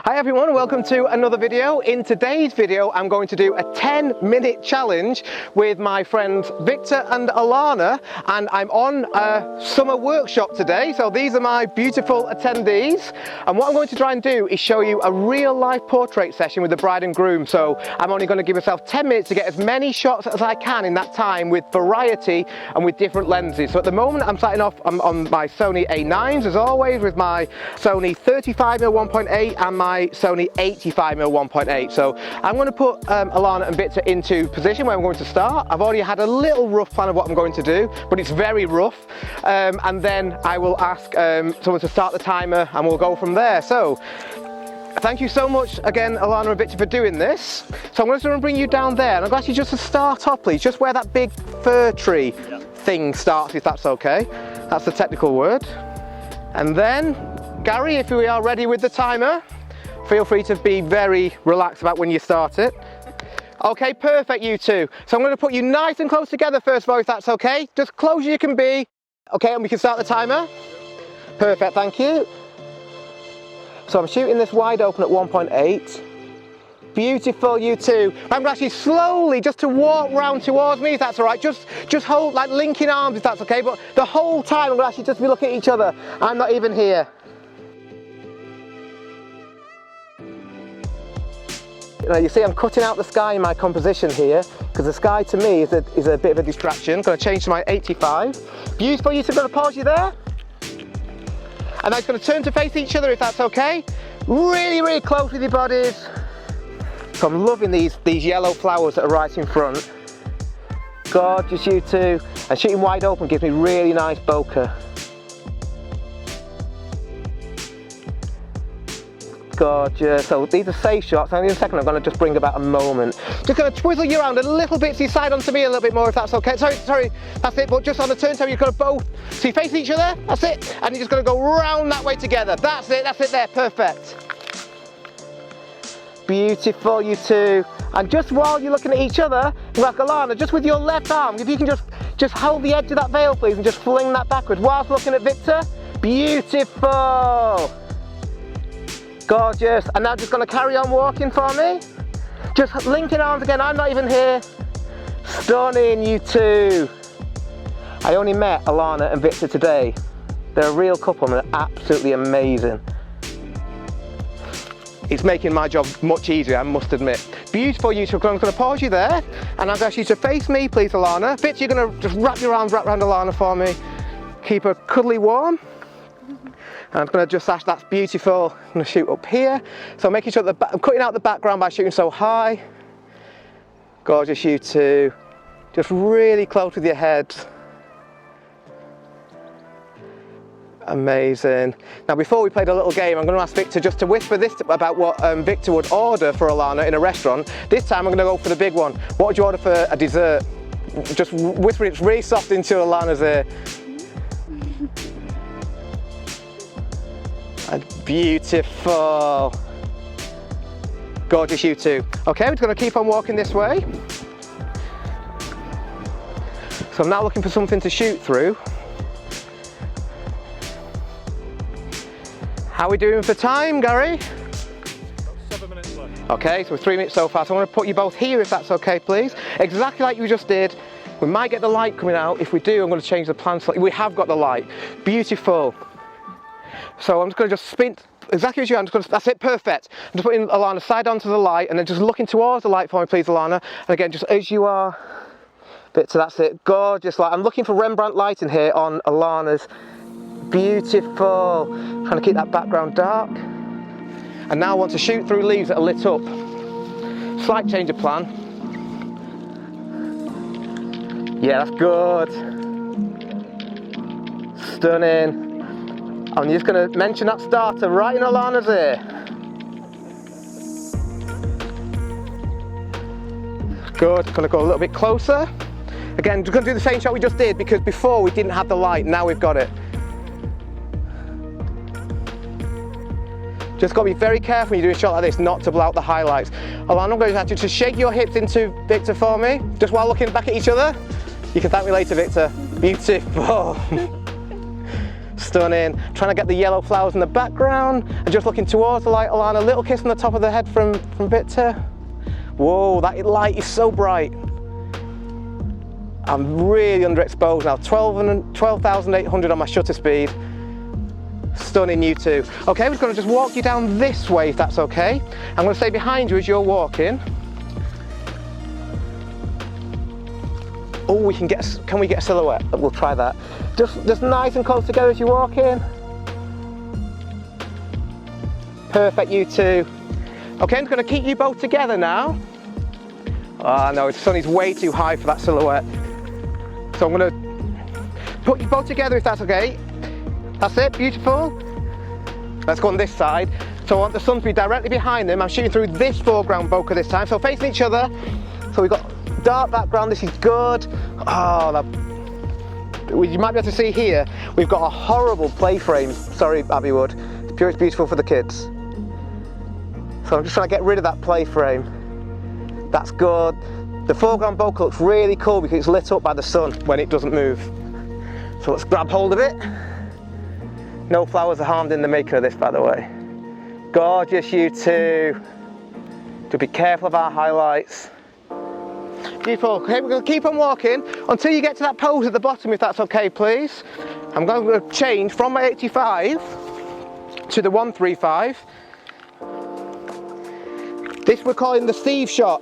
Hi everyone, welcome to another video. In today's video I'm going to do a 10-minute challenge with my friends Victor and Alana, and I'm on a summer workshop today, so these are my beautiful attendees, and what I'm going to try and do is show you a real life portrait session with the bride and groom. So I'm only going to give myself 10 minutes to get as many shots as I can in that time with variety and with different lenses. So at the moment I'm starting off on my Sony A9s as always, with my Sony 35mm 1.8 and my Sony 85mm 1.8. So I'm going to put Alana and Victor into position where I'm going to start. I've already had a little rough plan of what I'm going to do, but it's very rough. And then I will ask someone to start the timer and we'll go from there. So thank you so much again, Alana and Victor, for doing this. So I'm going to bring you down there, and I'm going to ask you just to start off, please, just where that big fir tree thing starts, if that's okay. That's the technical word. And then, Gary, if we are ready with the timer, feel free to be very relaxed about when you start it. Okay, perfect, you two. So I'm going to put you nice and close together first of all, if that's okay. Just close as you can be. Okay, and we can start the timer. Perfect, thank you. So I'm shooting this wide open at 1.8. Beautiful, you two. I'm actually slowly just to walk round towards me, if that's all right. Just hold, like linking arms, if that's okay. But the whole time I'm going to actually just be looking at each other. I'm not even here. You see, I'm cutting out the sky in my composition here, because the sky to me is a bit of a distraction. I'm going to change to my 85. Beautiful, you two. I'm going to pause you there. And I'm going to turn to face each other, if that's okay. Really, really close with your bodies. So I'm loving these yellow flowers that are right in front. Gorgeous, you two. And shooting wide open gives me really nice bokeh. Gorgeous. So these are safe shots. And in a second I'm going to just bring about a moment. Just going to twizzle you around a little bit so you side onto me a little bit more, if that's okay. Sorry, that's it. But just on the turntable you've got to both. So you face each other, that's it. And you're just going to go round that way together. That's it there, perfect. Beautiful, you two. And just while you're looking at each other, like Alana, just with your left arm, if you can just hold the edge of that veil, please, and just fling that backwards whilst looking at Victor. Beautiful. Gorgeous. And now just going to carry on walking for me. Just linking arms again. I'm not even here. Stunning, you two. I only met Alana and Victor today. They're a real couple and they're absolutely amazing. It's making my job much easier, I must admit. Beautiful, you two. I'm going to pause you there, and I'm going to ask you to face me, please, Alana. Victor, you're going to just wrap your arms around Alana for me. Keep her cuddly warm. And I'm going to just ask, that's beautiful. I'm going to shoot up here. So making sure that I'm cutting out the background by shooting so high. Gorgeous, you two. Just really close with your head. Amazing. Now before we played a little game, I'm going to ask Victor just to whisper this about what Victor would order for Alana in a restaurant. This time I'm going to go for the big one. What would you order for a dessert? Just whisper it really soft into Alana's ear. And beautiful. Gorgeous, you two. Okay, we're just going to keep on walking this way. So I'm now looking for something to shoot through. How are we doing for time, Gary? 7 minutes left. Okay, so we're 3 minutes so far, so I want to put you both here, if that's okay, please. Exactly like you just did. We might get the light coming out. If we do, I'm going to change the plan slightly. We have got the light. Beautiful. So I'm just going to just spin exactly as you are. That's it, perfect. I'm just putting Alana side onto the light and then just looking towards the light for me, please, Alana. And again, just as you are. So that's it, gorgeous light. I'm looking for Rembrandt light in here on Alana's. Beautiful. Trying to keep that background dark. And now I want to shoot through leaves that are lit up. Slight change of plan. Yeah, that's good. Stunning. I'm just going to mention that starter right in Alana's ear. Good. Going to go a little bit closer. Again, we're going to do the same shot we just did, because before we didn't have the light, now we've got it. Just got to be very careful when you're doing a shot like this not to blow out the highlights. Alana, I'm going to ask you to shake your hips into Victor for me, just while looking back at each other. You can thank me later, Victor. Beautiful. stunning. Trying to get the yellow flowers in the background and just looking towards the light, Alana. A little kiss on the top of the head from Victor. Whoa, that light is so bright. I'm really underexposed now. 12,800 on my shutter speed. Stunning, you two. Okay, we're going to just walk you down this way if that's okay. I'm going to stay behind you as you're walking. Oh, can we get a silhouette? We'll try that. Just nice and close together as you walk in. Perfect, you two. Okay, I'm going to keep you both together now. Ah, no, the sun is way too high for that silhouette. So I'm going to put you both together if that's okay. That's it, beautiful. Let's go on this side. So I want the sun to be directly behind them. I'm shooting through this foreground bokeh this time. So facing each other. So we've got dark background, this is good. Oh, you might be able to see here, we've got a horrible play frame. Sorry, Abbey Wood. It's beautiful for the kids. So I'm just trying to get rid of that play frame. That's good. The foreground bokeh looks really cool because it's lit up by the sun when it doesn't move. So let's grab hold of it. No flowers are harmed in the making of this, by the way. Gorgeous, you two. To be careful of our highlights. Beautiful. Okay, we're going to keep on walking until you get to that pose at the bottom, if that's okay, please. I'm going to change from my 85 to the 135. This we're calling the Steve shot.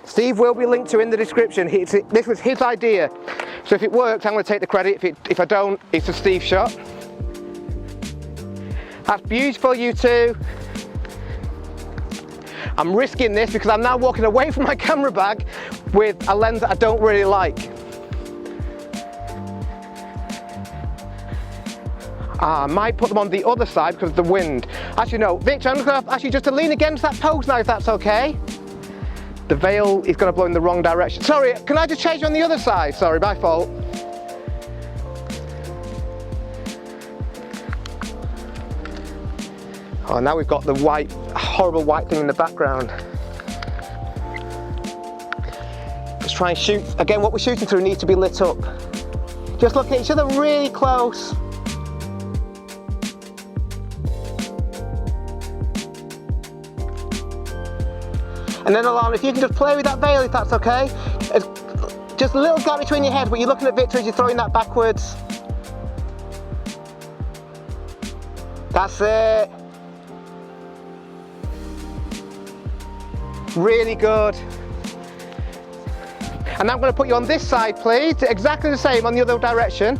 Steve will be linked to in the description. This was his idea. So if it works, I'm going to take the credit. If I don't, it's a Steve shot. That's beautiful, you two. I'm risking this because I'm now walking away from my camera bag with a lens that I don't really like. I might put them on the other side because of the wind. Actually, no, Victor, I'm going to ask you just to lean against that post now, if that's okay. The veil is going to blow in the wrong direction. Sorry, can I just change on the other side? Sorry, my fault. Oh, now we've got the white, horrible white thing in the background. Let's try and shoot. Again, what we're shooting through needs to be lit up. Just look at each other really close. And then Alana, if you can just play with that veil, if that's okay. It's just a little gap between your head, but you're looking at Victor as you're throwing that backwards. That's it. Really good. And now I'm going to put you on this side, please. Exactly the same on the other direction.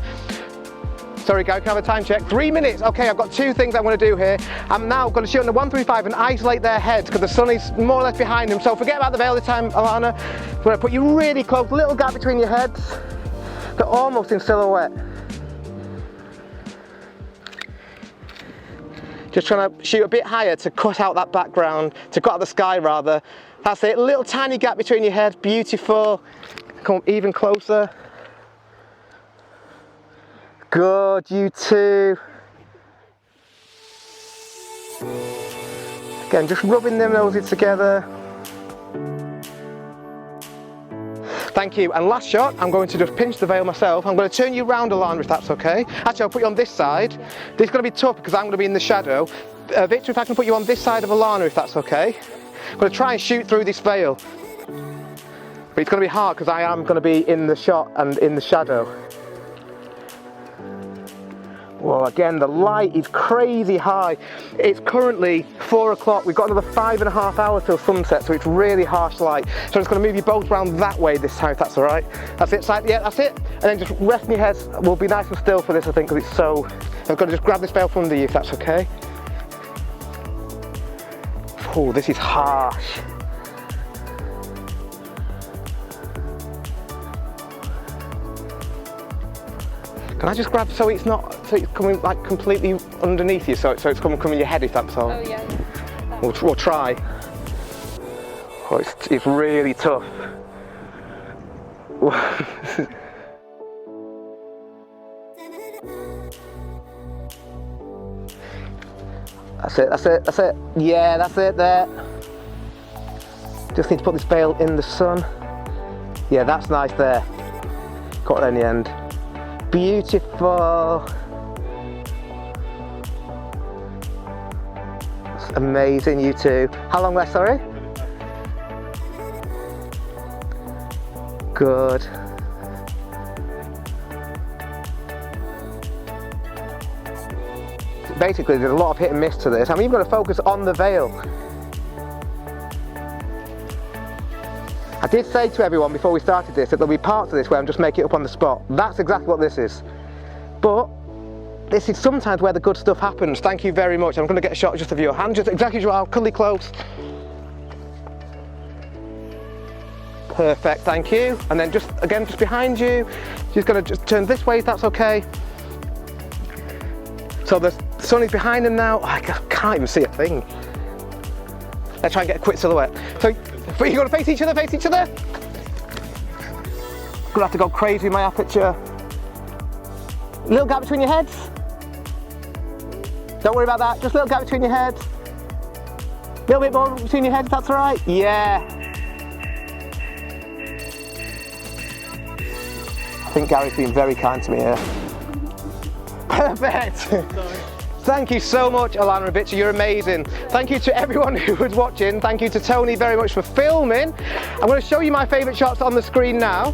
Sorry, guys, can I have a time check? 3 minutes. Okay, I've got two things I want to do here. I'm now going to shoot on the 135 and isolate their heads because the sun is more or less behind them. So forget about the veil this time, Alana. I'm going to put you really close, little gap between your heads. They're almost in silhouette. Just trying to shoot a bit higher to cut out that background, to cut out the sky rather. That's it, little tiny gap between your heads, beautiful. Come even closer. Good, you two. Again, just rubbing them noses together. Thank you, and last shot, I'm going to just pinch the veil myself. I'm going to turn you round, Alana, if that's okay. Actually, I'll put you on this side. This is going to be tough because I'm going to be in the shadow. Victor, if I can put you on this side of Alana, if that's okay. I'm going to try and shoot through this veil. But it's going to be hard because I am going to be in the shot and in the shadow. Well, again, the light is crazy high. It's currently 4 o'clock. We've got another 5.5 hours till sunset, so it's really harsh light. So I'm just going to move you both around that way this time, if that's all right. That's it, yeah, that's it. And then just resting your heads. We'll be nice and still for this, I think, because it's so... I'm going to just grab this veil from under you, if that's okay. Oh, this is harsh. Can I just grab so it's coming like completely underneath you, so it's coming your head, if that's all? Oh yeah. We'll try. Oh, it's really tough. That's it. Yeah, that's it there. Just need to put this veil in the sun. Yeah, that's nice there. Got it in the end. Beautiful. That's amazing, you two. How long left, sorry? Good. Basically, there's a lot of hit and miss to this. I'm even going to focus on the veil. I did say to everyone before we started this that there'll be parts of this where I'm just making it up on the spot. That's exactly what this is. But this is sometimes where the good stuff happens. Thank you very much. I'm going to get a shot just of your hand, just exactly as you are, cuddly close. Perfect, thank you. And then just, again, just behind you. Just going to just turn this way if that's okay. So the sun is behind them now. I can't even see a thing. Let's try and get a quick silhouette. So you're going to face each other, face each other. Gonna have to go crazy with my aperture. Little gap between your heads. Don't worry about that, just a little gap between your heads. A little bit more between your heads, that's all right. Yeah. I think Gary's been very kind to me here. Perfect. Thank you so much, Alana and Victor, you're amazing. Thank you to everyone who was watching. Thank you to Tony very much for filming. I'm going to show you my favourite shots on the screen now.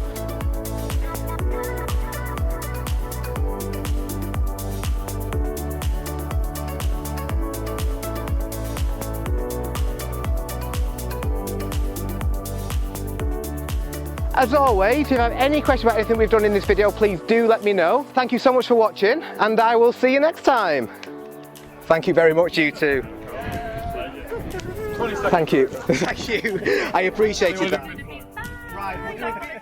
As always, if you have any questions about anything we've done in this video, please do let me know. Thank you so much for watching, and I will see you next time. Thank you very much, you two. Thank you. Thank you. I appreciate it. Right.